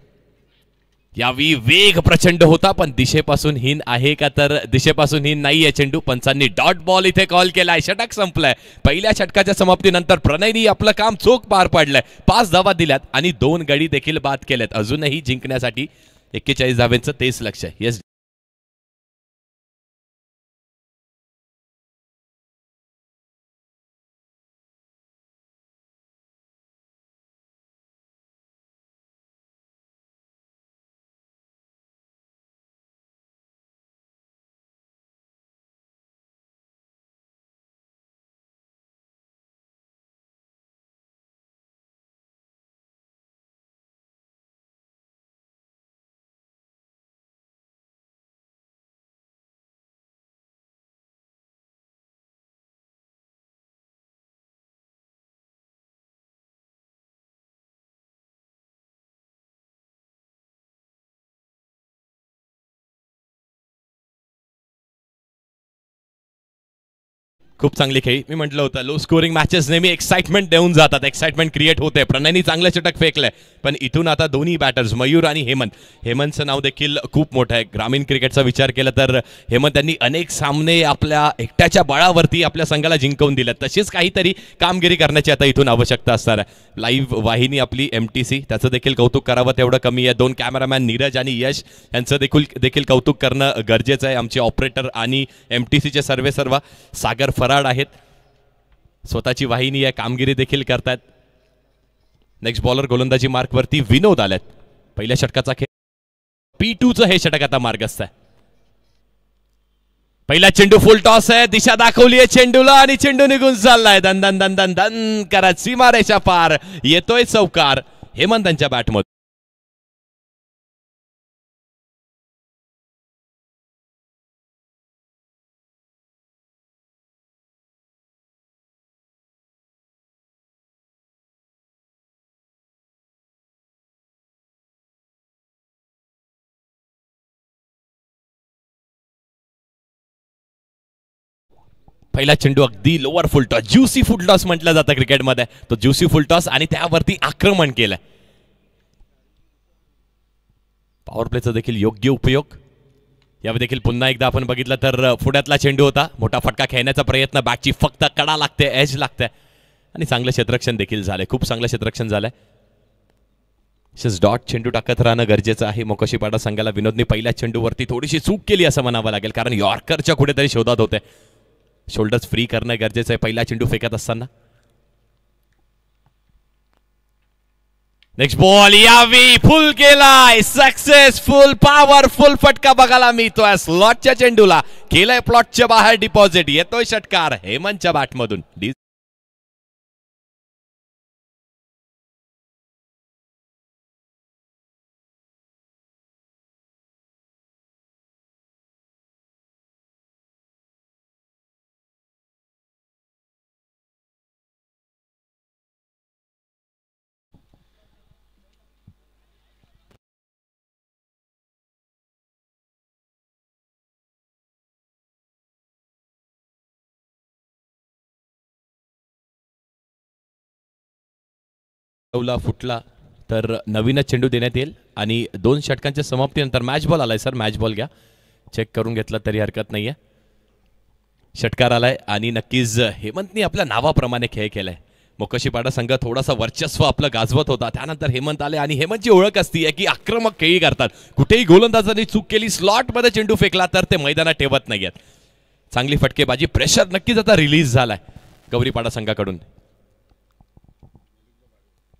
B: यावी वेग प्रचंड होता पण दिशेपासून हीन आहे का, तर दिशेपासून हीन नाहीये चेंडू. पंचांनी डॉट बॉल इथे कॉल केलाय. षटक संपलाय. पहिल्या षटकाच्या समाप्तीनंतर प्रणयनी आपलं काम चोख पार पाडलंय. 5 धावा दिल्यात आणि 2 गडी देखील बाद केल्यात. अजूनही जिंकण्यासाठी 41 धाव्यांचं तेच लक्ष आहे. येस, खूप चांगली खेळी. मी म्हटलं होतं लो स्कोरिंग मॅचेस नेहमी एक्साइटमेंट देऊन जातात, एक्साइटमेंट क्रिएट होते. प्रणयनी चांगलं षटक फेकलंय पण इथून आता दोन्ही बॅटर्स मयूर आणि हेमंतचं नाव देखील खूप मोठं आहे. ग्रामीण क्रिकेटचा विचार केला तर हेमंत यांनी अनेक सामने आपल्या एकट्याच्या बळावरती आपल्या संघाला जिंकवून दिलं. तशीच काहीतरी कामगिरी करण्याची आता इथून आवश्यकता असणार आहे. लाईव्ह वाहिनी आपली MTC, त्याचं देखील कौतुक करावं तेवढं कमी आहे. 2 कॅमेरामॅन नीरज आणि यश यांचं देखील कौतुक करणं गरजेचं आहे. आमचे ऑपरेटर आणि MTCचे सर्व सागर फराड आहेत. स्वतःची वाहिनी आहे, कामगिरी देखील करतात. नेक्स्ट बॉलर गोलंदाजी मार्क वरती विनोद आल्यात. पहिल्या षटकाचा खेळ P2चं हे षटक आता मार्गस्थ आहे. पहिला चेंडू फुल टॉस आहे. दिशा दाखवली आहे चेंडूला आणि चेंडू निघून चाललाय. दन दन दन दन दन करत सीमारेषा पार येतोय चौकार हेमंतांच्या बॅटमध्ये. पहिला चेंडू अगदी लोअर फुल टॉस, ज्युसी फुल टॉस म्हटलं जातं क्रिकेटमध्ये. तो ज्युसी फुल टॉस आणि त्यावरती आक्रमण केलंय. पॉवर प्लेचा देखील योग्य उपयोग. यावर देखील पुन्हा एकदा आपण बघितलं तर पुढ्यातला चेंडू होता. मोठा फटका खेळण्याचा प्रयत्न, बॅटची फक्त कडा लागते, एज लागते आणि चांगलं क्षेत्ररक्षण देखील झालंय. खूप चांगलं क्षेत्ररक्षण झालंय. डॉट चेंडू टाकत राहणं गरजेचं आहे. मोकोशीपाडा संघाला विनोदने पहिल्या चेंडूवरती थोडीशी चूक केली असं म्हणावं लागेल, कारण यॉर्करच्या कुठेतरी शोधात होते. शोल्डर्स फ्री करणं गरजेचं आहे पहिला चेंडू फेकत असताना. नेक्स्ट बॉल यावी फुल केलाय. सक्सेसफुल पॉवरफुल फटका बघायला मिळतोय. स्लॉटच्या चेंडूला केलंय प्लॉटच्या बाहेर डिपॉझिट. येतोय षटकार हेमंतच्या बॅटमधून. फुटला तर नवीनच चेंडू देण्यात येईल आणि 2 षटकांच्या समाप्तीनंतर मॅच बॉल आलाय. सर मॅच बॉल घ्या, चेक करून घेतला तरी हरकत नाहीये. षटकार आलाय आणि नक्कीच हेमंतनी आपल्या नावाप्रमाणे खेळ केलाय. मोकोशीपाडा संघ थोडासा वर्चस्व आपलं गाजवत होता, त्यानंतर हेमंत आले आणि हेमंतची ओळख असती की आक्रमक खेळी करतात. कुठेही गोलंदाजांनी चूक केली, स्लॉट मध्ये चेंडू फेकला तर ते मैदानात ठेवत नाहीयेत. चांगली फटकेबाजी, प्रेशर नक्कीच आता रिलीज झालाय गौरीपाडा संघाकडून.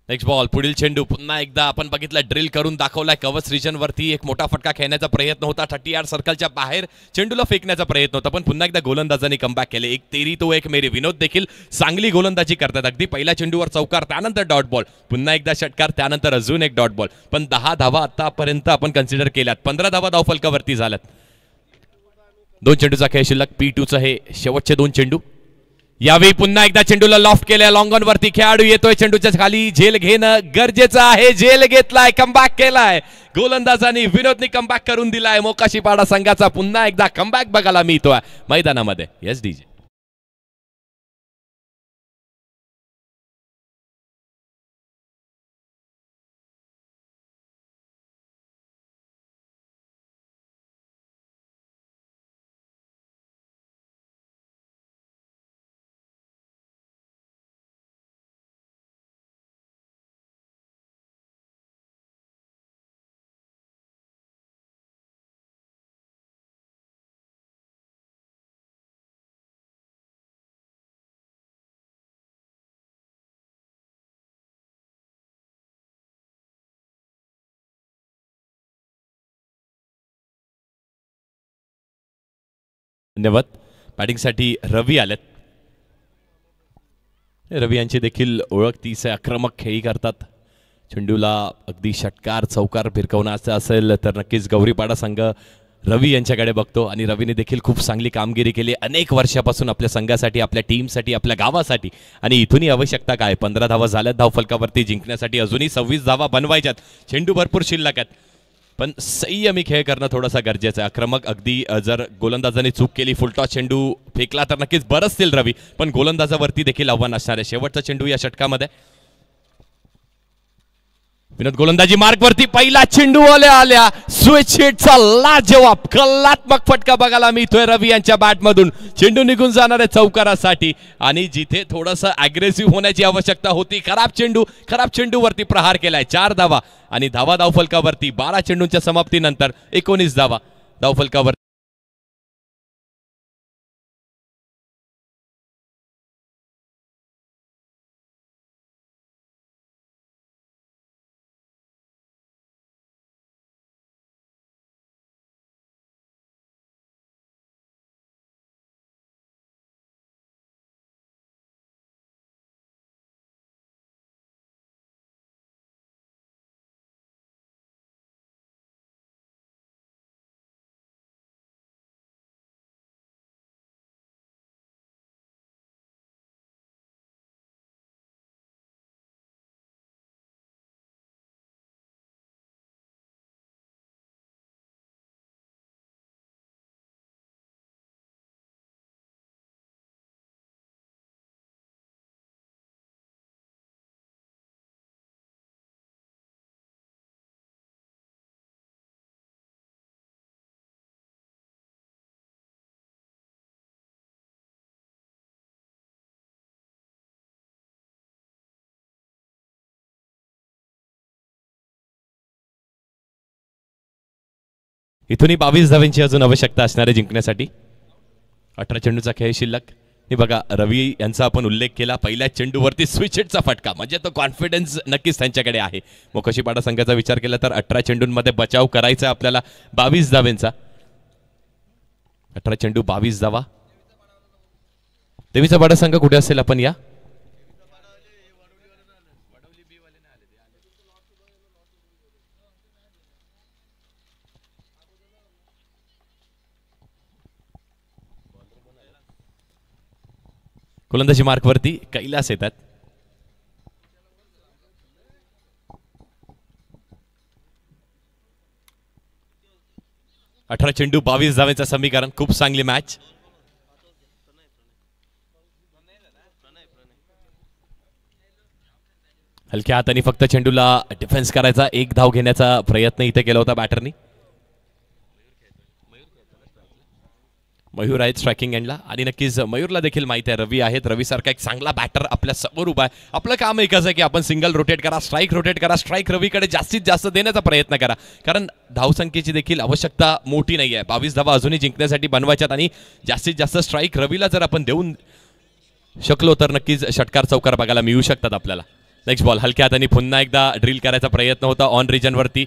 B: नेक्स्ट बॉल, पुढील चेंडू पुन्हा एकदा आपण बघितलं ड्रिल करून दाखवलाय. कवच रिजन वरती एक मोठा फटका खेळण्याचा प्रयत्न होता. 30 यार्ड सर्कलच्या बाहेर चेंडूला फेकण्याचा प्रयत्न होता, पण पुन्हा एकदा गोलंदाजांनी कमबॅक केले. एक तेरी तो एक मेरी. विनोद देखील चांगली गोलंदाजी करतात. अगदी पहिल्या चेंडूवर चौकार, त्यानंतर डॉट बॉल, पुन्हा एकदा षटकार, त्यानंतर अजून एक डॉट बॉल. पण 10 धावा आतापर्यंत आपण कन्सिडर केल्यात. 15 धावा धावफलकावरती झाल्यात. 2 चेंडूचा खेळ शिल्लक. P2चं हे शेवटचे 2 चेंडू. यावेळी पुन्हा एकदा चेंडूला लॉफ्ट केल्या लॉंग ऑन वरती खेळाडू येतोय चेंडूच्या खाली झेल घेणं गरजेचं आहे झेल घेतलाय कमबॅक केलाय गोलंदाजांनी विनोदनी कमबॅक करून दिलाय मोकाशीपाडा संघाचा पुन्हा एकदा कमबॅक बघायला मिळतोय मैदानामध्ये यस डीजे धन्यवाद बॅटिंगसाठी रवी आलेत रवी यांची देखील ओळख तीच आक्रमक खेळी करतात चेंडूला अगदी षटकार चौकार भिरकवण्याचं असेल तर नक्कीच गौरीपाडा संघ रवी यांच्याकडे बघतो आणि रवीने देखील खूप चांगली कामगिरी केली अनेक वर्षापासून आपल्या संघासाठी आपल्या टीमसाठी आपल्या गावासाठी आणि इथूनही आवश्यकता काय 15 धावा झाल्यात धावफलकावरती जिंकण्यासाठी अजूनही 26 धावा बनवायच्यात चेंडू भरपूर शिल्लक आहेत पण संयमी खेळ करणं थोडासा गरजेचं आहे आक्रमक अगदी जर गोलंदाजाने चूक केली फुलटॉस चेंडू फेकला तर नक्कीच बरसतील रवी पण गोलंदाजावरती देखील आव्हान असणार आहे शेवटचा चेंडू या षटकामध्ये विनोद गोलंदाजी मार्क वरती पहिला चेंडू आल्या स्विच हिटचा लाजवाब कलात्मक फटका बघायला मिळतोय रवी यांच्या बॅट मधून चेंडू निघून जाणार आहे चौकारासाठी आणि जिथे थोडंसं अग्रेसिव्ह होण्याची आवश्यकता होती खराब चेंडू वरती प्रहार केलाय 4 धावा आणि धावफलकावरती 12 चेंडूंच्या समाप्तीनंतर 19 धावा धावफलकावर इथूनही 22 धावांची अजून आवश्यकता असणार आहे जिंकण्यासाठी 18 चेंडूचा खेळ शिल्लक हे बघा रवी यांचा आपण उल्लेख केला पहिल्या चेंडूवरती स्विच हिटचा फटका म्हणजे तो कॉन्फिडन्स नक्कीच त्यांच्याकडे आहे मोकाशीपाडा संघाचा विचार केला तर 18 चेंडूंमध्ये बचाव करायचा आपल्याला 22 धावांचा 18 चेंडू 22 धावा देवीचा पाडा संघ कुठे असेल आपण या गोलंदाजी मार्क वरती कैलास येतात अठरा चेंडू 22 धावांचं समीकरण खूप चांगली मॅच हलक्या हाताने फक्त चेंडूला डिफेन्स करायचा एक धाव घेण्याचा प्रयत्न इथे केला होता बॅटरनी मयूर आहेत स्ट्रायकिंग एंडला आणि नक्कीच मयूरला देखील माहिती आहे रवी आहेत रवी सारखा एक चांगला बॅटर आपल्या समोर उभा आहे आपलं काम एकच आहे की आपण सिंगल रोटेट करा स्ट्राईक रवीकडे जास्तीत जास्त देण्याचा प्रयत्न करा कारण धावसंख्येची देखील आवश्यकता मोठी नाही आहे 22 धावा अजूनही जिंकण्यासाठी बनवायच्यात आणि जास्तीत जास्त स्ट्राईक रवीला जर आपण देऊन शकलो तर नक्कीच षटकार चौकार बघायला मिळू शकतात आपल्याला नेक्स्ट बॉल हलक्या हाताने पुन्हा एकदा ड्रिल करायचा प्रयत्न होता ऑन रिजन वरती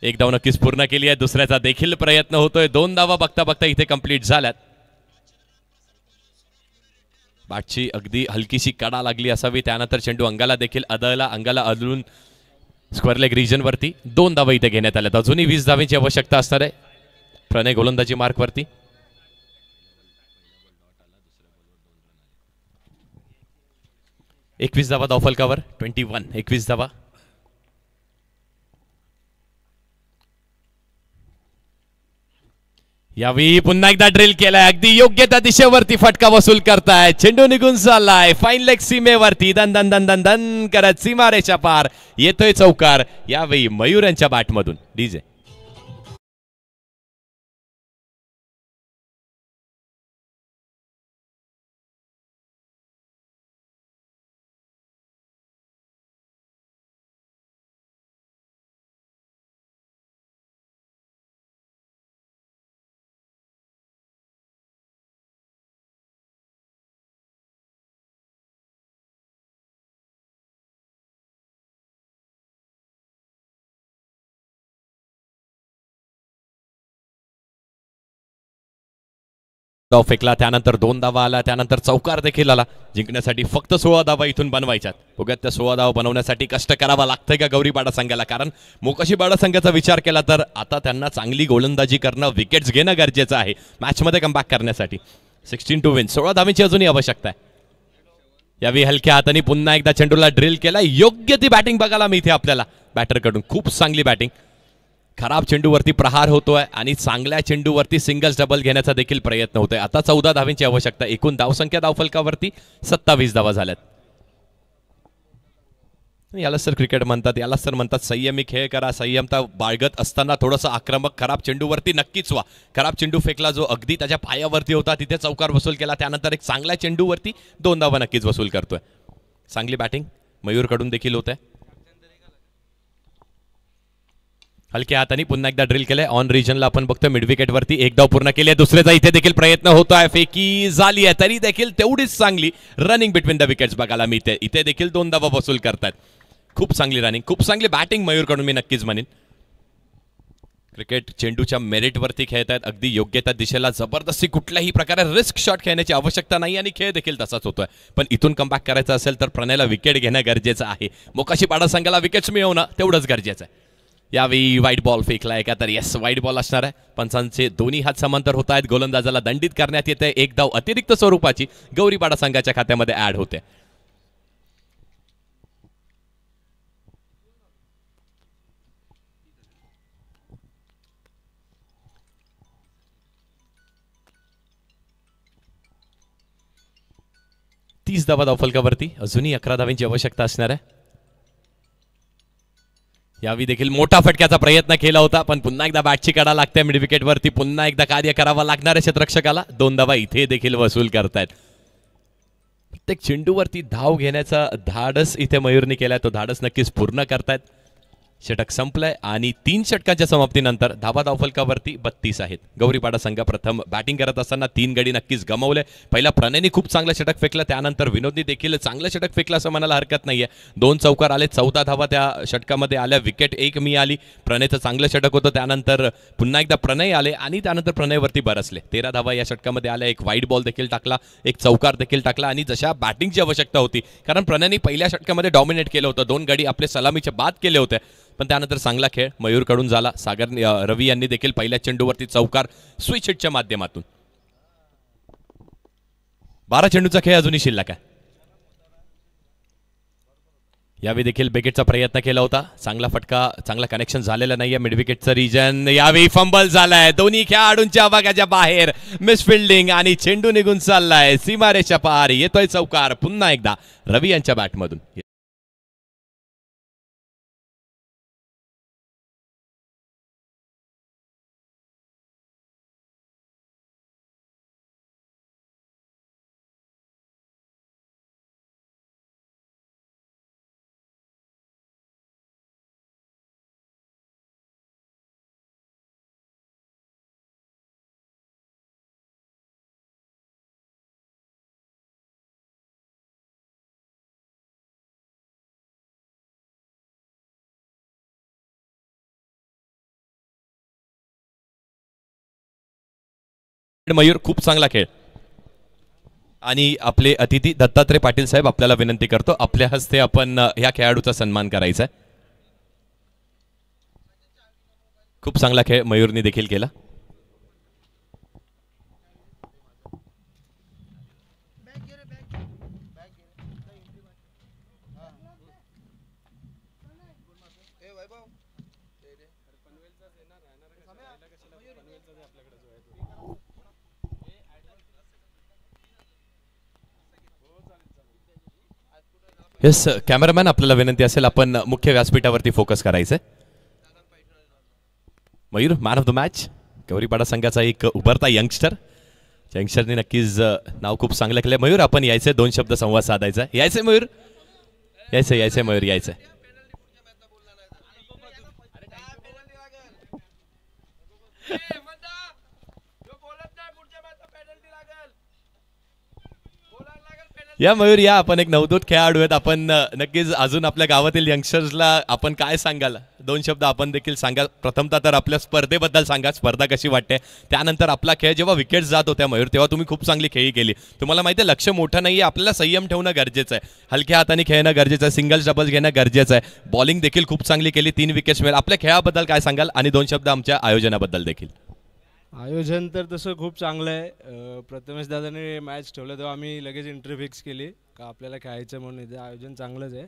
B: एक धाव नक्कीच पूर्ण केली आहे दुसऱ्याचा देखील प्रयत्न होतोय 2 धावा बघता बघता इथे कंप्लीट झाल्यात बॅटची अगदी हलकीशी कडा लागली असावी त्यानंतर चेंडू अंगाला देखील अंगाला अदलून स्क्वेअर लेग रिजन वरती 2 धावा इथे घेण्यात आल्यात अजूनही 20 धावांची आवश्यकता असणार आहे प्रणय गोलंदाजी मार्क वरती 21 धावा धावफलकावर. 21 धावा. यावेळी पुन्हा एकदा ड्रिल केलाय. अगदी योग्य त्या दिशेवरती फटका वसूल करताय. चेंडू निघून चाललाय फाईन लेग सीमेवरती. दन दन दन दन दन करत सीमारेच्या पार येतोय चौकार. यावेळी मयूर यांच्या बॅटमधून. डीजे धाव फेकला. त्यानंतर 2 धावा आला. त्यानंतर चौकार देखील आला. जिंकण्यासाठी फक्त 16 धावा इथून बनवायच्यात. बघूयात त्या 16 धावा बनवण्यासाठी कष्ट करावा लागतंय का गौरीपाडा संघाला. कारण मोकाशीपाडा संघाचा विचार केला तर आता त्यांना चांगली गोलंदाजी करणं, विकेट्स घेणं गरजेचं आहे मॅचमध्ये कमबॅक करण्यासाठी. 16 टू विन. 16 धावेची अजूनही आवश्यकता आहे. यावेळी हलक्या हाताने पुन्हा एकदा चेंडूला ड्रिल केला. योग्य ती बॅटिंग बघायला मिळते आपल्याला बॅटरकडून. खूप चांगली बॅटिंग. खराब चेंडूवरती प्रहार होतोय आणि चांगल्या चेंडूवरती सिंगल्स डबल घेण्याचा देखील प्रयत्न होतोय. आता 14 धावांची आवश्यकता. एकूण धावसंख्या धावफलकावरती 27 धावा झाल्यात. यालाच तर क्रिकेट म्हणतात. यालाच तर म्हणतात संयमी खेळ करा. संयमता बाळगत असताना थोडंसं आक्रमक. खराब चेंडूवरती नक्कीच व्हा. खराब चेंडू फेकला जो अगदी त्याच्या पायावरती होता तिथे चौकार वसूल केला. त्यानंतर एक चांगल्या चेंडूवरती 2 धावा नक्कीच वसूल करतोय. चांगली बॅटिंग मयूरकडून देखील होत आहे. हलक्या हाताने पुन्हा एकदा ड्रिल केलंय. ऑन रिजनला आपण बघतो मिड विकेट वरती 1 धाव पूर्ण केली आहे. दुसऱ्याचा इथे देखील प्रयत्न होतोय. फेकी झाली आहे तरी देखील तेवढीच चांगली रनिंग बिटवीन द विकेट्स बघायला मिळते. इथे देखील 2 धावा वसूल करतात. खूप चांगली रनिंग, खूप चांगली बॅटिंग मयूरकडून मी नक्कीच म्हणेन. क्रिकेट चेंडूच्या मेरिटवरती खेळत आहेत. अगदी योग्य त्या दिशेला. जबरदस्ती कुठल्याही प्रकारे रिस्क शॉट खेळण्याची आवश्यकता नाही आणि खेळ देखील तसाच होतोय. पण इथून कमबॅक करायचं असेल तर प्रणयला विकेट घेणं गरजेचं आहे. मोकाशीपाडा संघाला विकेट्स मिळवणं तेवढंच गरजेचं आहे. यावेळी व्हाईट बॉल फेकलाय का तर येस व्हाईट बॉल असणार आहे. पंचांचे दोन्ही हात समांतर होत आहेत. गोलंदाजाला दंडित करण्यात येते. 1 धाव अतिरिक्त स्वरूपाची गौरीपाडा संघाच्या खात्यामध्ये ऍड होते. तीस धावा धावफलकावरती. अजूनही 11 धावांची आवश्यकता असणार आहे. यावेळी देखील मोठा फटक्याचा प्रयत्न केला होता पण पुन्हा एकदा बॅटची कडा लागते. मिड विकेट वरती पुन्हा एकदा कार्य करावं लागणार आहे क्षेत्ररक्षकाला. 2 धावा इथे देखील वसूल करतायत. प्रत्येक चेंडूवरती धाव घेण्याचा धाडस इथे मयूरने केलाय. तो धाडस नक्कीच पूर्ण करतायत. षटक संपलंय आणि 3 षटकांच्या समाप्तीनंतर धावा धावफलकावरती 32 आहेत. गौरीपाडा संघ प्रथम बॅटिंग करत असताना 3 गडी नक्कीच गमावले. पहिला प्रणयने खूप चांगलं षटक फेकलं. त्यानंतर विनोदनी देखील चांगलं षटक फेकलं असं म्हणायला हरकत नाहीये. 2 चौकार आले. 14 धावा त्या षटकामध्ये आल्या. विकेट 1 मिळाली. प्रणयचं चांगलं षटक होतं. त्यानंतर पुन्हा एकदा प्रणय आले आणि त्यानंतर प्रणयवरती बरसले. 13 धावा या षटकामध्ये आल्या. एक वाईट बॉल देखील टाकला. एक चौकार देखील टाकला आणि जशा बॅटिंगची आवश्यकता होती कारण प्रणयने पहिल्या षटकामध्ये डॉमिनेट केलं होतं. 2 गडी आपले सलामीचे बाद केले होते पण त्यानंतर चांगला खेळ मयूरकडून झाला. सागर रवी यांनी देखील पहिल्या चेंडूवरती चौकार स्विच हिटच्या माध्यमातून. 12 चेंडूचा खेळ अजूनही शिल्लक आहे. यावेळी देखील विकेटचा प्रयत्न केला होता. चांगला फटका, चांगला कनेक्शन झालेला नाहीये. मिड विकेटचं रिजन. यावेळी फंबल झालाय. दोन्ही खेळाडूंच्या आवागाच्या बाहेर मिस फिल्डिंग आणि चेंडू निघून चाललाय सीमारेच्या पार. येतोय चौकार पुन्हा एकदा रवी यांच्या बॅटमधून. मयूर खूप चांगला खेळ. आणि आपले अतिथी दत्तात्रय पाटील साहेब आपल्याला विनंती करतो आपल्या हस्ते आपण ह्या खेळाडूचा सन्मान करायचा आहे. खूप चांगला खेळ मयूरने देखील केला. येस कॅमेरामॅन, आपल्याला विनंती असेल आपण मुख्य व्यासपीठावरती फोकस करायचंय. Mayur man of the match, Gauripada संघाचा एक उभरता यंगस्टर. यंगस्टरने नक्कीच नाव खूप चांगलं केलंय. मयूर आपण यायचंय, 2 शब्द संवाद साधायचा. यायचंय मयूर, यायचंय मयूर, यायचंय. या मयूर या, आपण एक नवदूत खेळाडू आहेत. आपण नक्कीच अजून आपल्या गावातील यंगस्टर्सला आपण काय सांगाल? 2 शब्द आपण देखील सांगा. प्रथमतः तर आपल्या स्पर्धेबद्दल सांगा, स्पर्धा कशी वाटते. त्यानंतर आपला खेळ जेव्हा विकेट जात होत्या मयूर, तेव्हा तुम्ही खूप चांगली खेळी केली. तुम्हाला माहिती आहे लक्ष मोठं नाही आहे, आपल्याला संयम ठेवणं गरजेचं आहे. हलक्या हाताने खेळणं गरजेचं आहे, सिंगल्स डबल्स घेणं गरजेचं आहे. बॉलिंग देखील खूप चांगली केली, 3 विकेट्स मिळाले. आपल्या खेळाबद्दल काय सांगाल आणि 2 शब्द आमच्या आयोजनाबद्दल देखील.
C: आयोजन तर तसं खूप चांगलं आहे. प्रथमेश दादाने मॅच ठेवलं तेव्हा आम्ही लगेच एंट्री फिक्स केली का आपल्याला खेळायचं म्हणून. इथे आयोजन चांगलंच आहे.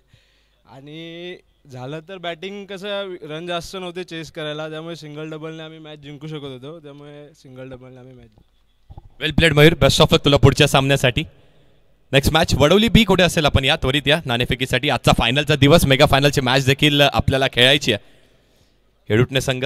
C: आणि झालं तर बॅटिंग कसं रन जास्त नव्हते चेस करायला, त्यामुळे सिंगल डबलने आम्ही मॅच जिंकू शकत होतो. त्यामुळे सिंगल डबलने आम्ही match.
B: Well played Mayur, best of luck तुला पुढच्या सामन्यासाठी. नेक्स्ट मॅच वडवली बी कुठे असेल, आपण या त्वरित या नाणेफेकीसाठी. आजचा फायनलचा दिवस, मेगा फायनलची मॅच देखील आपल्याला खेळायची आहे. हेडुटणे संघ